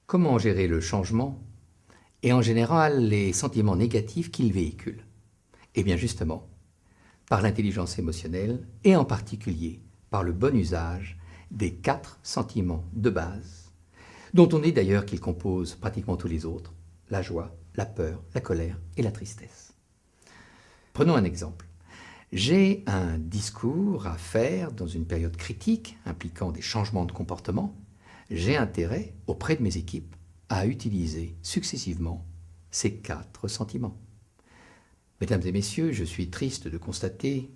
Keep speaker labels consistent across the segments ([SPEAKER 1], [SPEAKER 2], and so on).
[SPEAKER 1] Comment gérer le changement et en général les sentiments négatifs qu'il véhicule? Eh bien justement, par l'intelligence émotionnelle et en particulier par le bon usage des 4 sentiments de base, dont on dit d'ailleurs qu'ils composent pratiquement tous les autres, la joie, la peur, la colère et la tristesse. Prenons un exemple. J'ai un discours à faire dans une période critique impliquant des changements de comportement. J'ai intérêt, auprès de mes équipes, à utiliser successivement ces 4 sentiments. Mesdames et messieurs, je suis triste de constater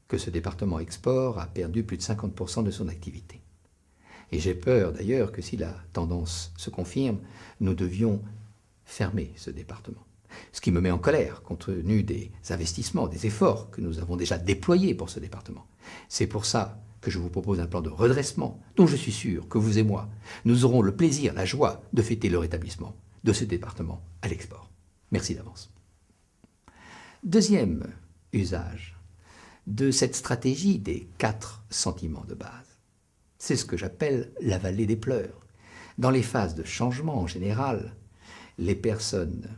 [SPEAKER 1] que ce département export a perdu plus de 50% de son activité. Et j'ai peur d'ailleurs que si la tendance se confirme, nous devions fermer ce département. Ce qui me met en colère, compte tenu des investissements, des efforts que nous avons déjà déployés pour ce département. C'est pour ça que je vous propose un plan de redressement, dont je suis sûr que vous et moi, nous aurons le plaisir, la joie de fêter le rétablissement de ce département à l'export. Merci d'avance. Deuxième usage de cette stratégie des 4 sentiments de base. C'est ce que j'appelle la vallée des pleurs. Dans les phases de changement en général, les personnes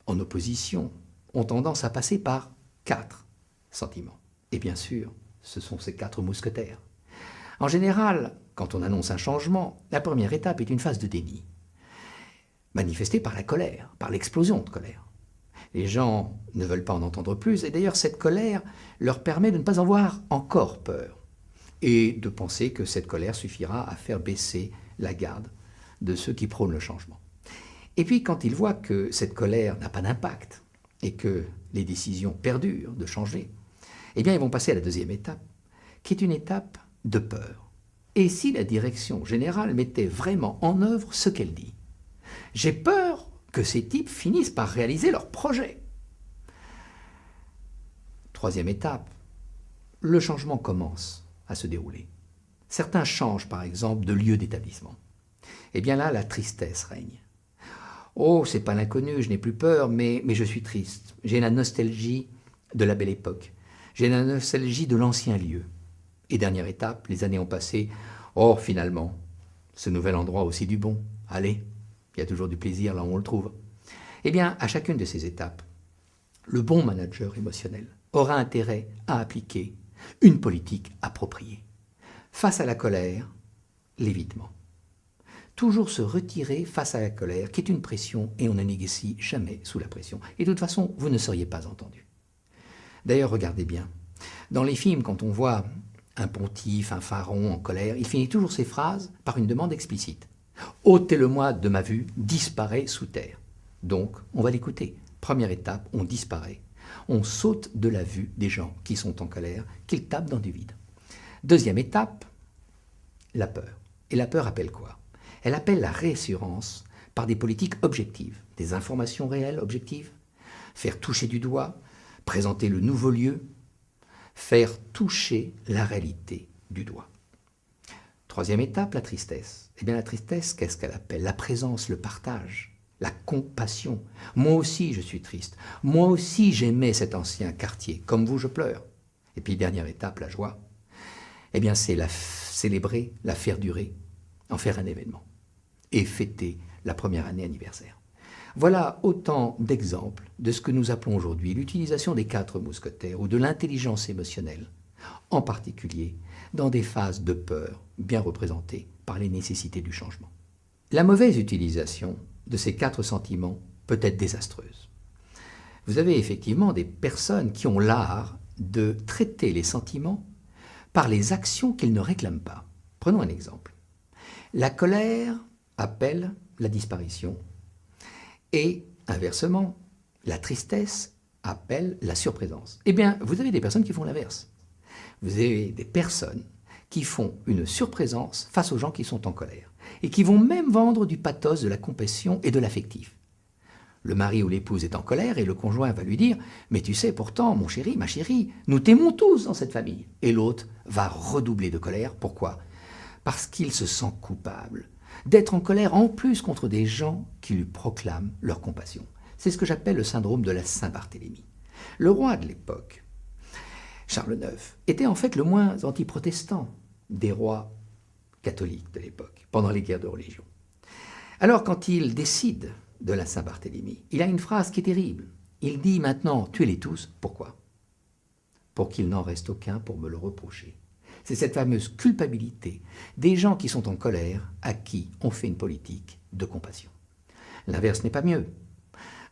[SPEAKER 1] en opposition ont tendance à passer par 4 sentiments. Et bien sûr, ce sont ces 4 mousquetaires. En général, quand on annonce un changement, la première étape est une phase de déni, manifestée par la colère, par l'explosion de colère. Les gens ne veulent pas en entendre plus, et d'ailleurs cette colère leur permet de ne pas avoir encore peur, et de penser que cette colère suffira à faire baisser la garde de ceux qui prônent le changement. Et puis quand ils voient que cette colère n'a pas d'impact, et que les décisions perdurent de changer, eh bien ils vont passer à la deuxième étape, qui est une étape de peur. Et si la direction générale mettait vraiment en œuvre ce qu'elle dit? J'ai peur que ces types finissent par réaliser leur projet. Troisième étape, le changement commence à se dérouler. Certains changent par exemple de lieu d'établissement. Eh bien là, la tristesse règne. Oh, c'est pas l'inconnu, je n'ai plus peur, mais je suis triste. J'ai la nostalgie de la belle époque. J'ai la nostalgie de l'ancien lieu. Et dernière étape, les années ont passé. Oh, finalement, ce nouvel endroit a aussi du bon. Allez, il y a toujours du plaisir là où on le trouve. Eh bien, à chacune de ces étapes, le bon manager émotionnel aura intérêt à appliquer une politique appropriée. Face à la colère, l'évitement. Toujours se retirer face à la colère, qui est une pression, et on ne négocie jamais sous la pression. Et de toute façon, vous ne seriez pas entendu. D'ailleurs, regardez bien. Dans les films, quand on voit un pontife, un pharaon en colère, il finit toujours ses phrases par une demande explicite. « Ôtez-le-moi de ma vue, disparaît sous terre ». Donc, on va l'écouter. Première étape, on disparaît. On saute de la vue des gens qui sont en colère, qu'ils tapent dans du vide. Deuxième étape, la peur. Et la peur appelle quoi? Elle appelle la réassurance par des politiques objectives, des informations réelles objectives, faire toucher du doigt, présenter le nouveau lieu, faire toucher la réalité du doigt. Troisième étape, la tristesse. Eh bien la tristesse, qu'est-ce qu'elle appelle? La présence, le partage, la compassion. Moi aussi je suis triste, moi aussi j'aimais cet ancien quartier, comme vous je pleure. Et puis dernière étape, la joie. Eh bien c'est la célébrer, la faire durer, en faire un événement. Et fêter la première année anniversaire. Voilà autant d'exemples de ce que nous appelons aujourd'hui l'utilisation des 4 mousquetaires ou de l'intelligence émotionnelle, en particulier dans des phases de peur bien représentées par les nécessités du changement. La mauvaise utilisation de ces 4 sentiments peut être désastreuse. Vous avez effectivement des personnes qui ont l'art de traiter les sentiments par les actions qu'ils ne réclament pas. Prenons un exemple. La colère appelle la disparition et, inversement, la tristesse appelle la surprésence. Eh bien, vous avez des personnes qui font l'inverse. Vous avez des personnes qui font une surprésence face aux gens qui sont en colère et qui vont même vendre du pathos, de la compassion et de l'affectif. Le mari ou l'épouse est en colère et le conjoint va lui dire « Mais tu sais pourtant, mon chéri, ma chérie, nous t'aimons tous dans cette famille. » Et l'autre va redoubler de colère. Pourquoi? Parce qu'il se sent coupable d'être en colère en plus contre des gens qui lui proclament leur compassion. C'est ce que j'appelle le syndrome de la Saint-Barthélemy. Le roi de l'époque, Charles IX, était en fait le moins anti-protestant des rois catholiques de l'époque, pendant les guerres de religion. Alors quand il décide de la Saint-Barthélemy, il a une phrase qui est terrible. Il dit maintenant, tuez-les tous. Pourquoi? Pour qu'il n'en reste aucun pour me le reprocher. C'est cette fameuse culpabilité des gens qui sont en colère, à qui on fait une politique de compassion. L'inverse n'est pas mieux.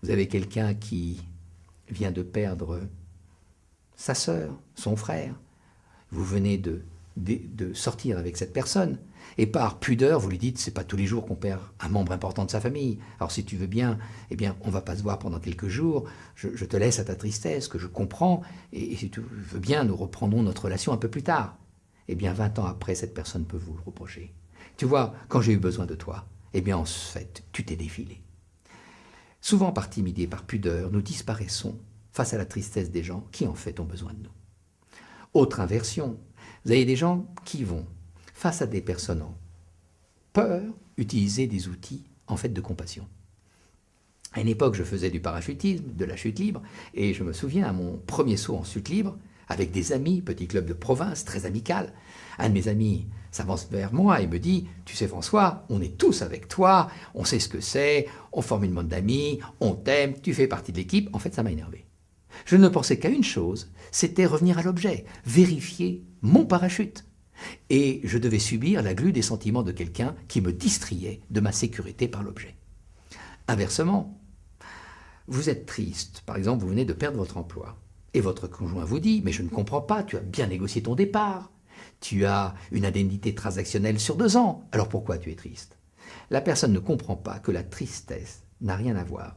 [SPEAKER 1] Vous avez quelqu'un qui vient de perdre sa sœur, son frère. Vous venez de sortir avec cette personne. Et par pudeur, vous lui dites, c'est pas tous les jours qu'on perd un membre important de sa famille. Alors si tu veux bien, eh bien, on va pas se voir pendant quelques jours. Je te laisse à ta tristesse, que je comprends. Et si tu veux bien, nous reprendrons notre relation un peu plus tard. Eh bien, 20 ans après, cette personne peut vous le reprocher. Tu vois, quand j'ai eu besoin de toi, eh bien, en fait, tu t'es défilé. Souvent, par timidité, par pudeur, nous disparaissons face à la tristesse des gens qui, en fait, ont besoin de nous. Autre inversion, vous avez des gens qui vont, face à des personnes en peur, utiliser des outils, en fait, de compassion. À une époque, je faisais du parachutisme, de la chute libre, et je me souviens à mon premier saut en chute libre, avec des amis, petit club de province, très amical. Un de mes amis s'avance vers moi et me dit « Tu sais François, on est tous avec toi, on sait ce que c'est, on forme une bande d'amis, on t'aime, tu fais partie de l'équipe. » En fait, ça m'a énervé. Je ne pensais qu'à une chose, c'était revenir à l'objet, vérifier mon parachute. Et je devais subir la glu des sentiments de quelqu'un qui me distrayait de ma sécurité par l'objet. Inversement, vous êtes triste, par exemple, vous venez de perdre votre emploi. Et votre conjoint vous dit « Mais je ne comprends pas, tu as bien négocié ton départ. Tu as une indemnité transactionnelle sur 2 ans. Alors pourquoi tu es triste ?» La personne ne comprend pas que la tristesse n'a rien à voir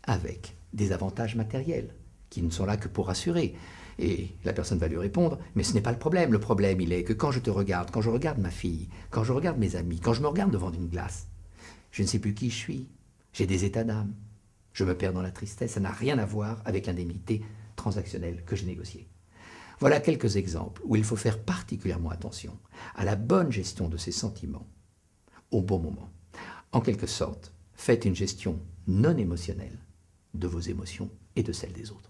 [SPEAKER 1] avec des avantages matériels qui ne sont là que pour rassurer. Et la personne va lui répondre « Mais ce n'est pas le problème. Le problème, il est que quand je te regarde, quand je regarde ma fille, quand je regarde mes amis, quand je me regarde devant une glace, je ne sais plus qui je suis. J'ai des états d'âme. Je me perds dans la tristesse. Ça n'a rien à voir avec l'indemnité transactionnelle que j'ai négociée. » Voilà quelques exemples où il faut faire particulièrement attention à la bonne gestion de ses sentiments au bon moment. En quelque sorte, faites une gestion non émotionnelle de vos émotions et de celles des autres.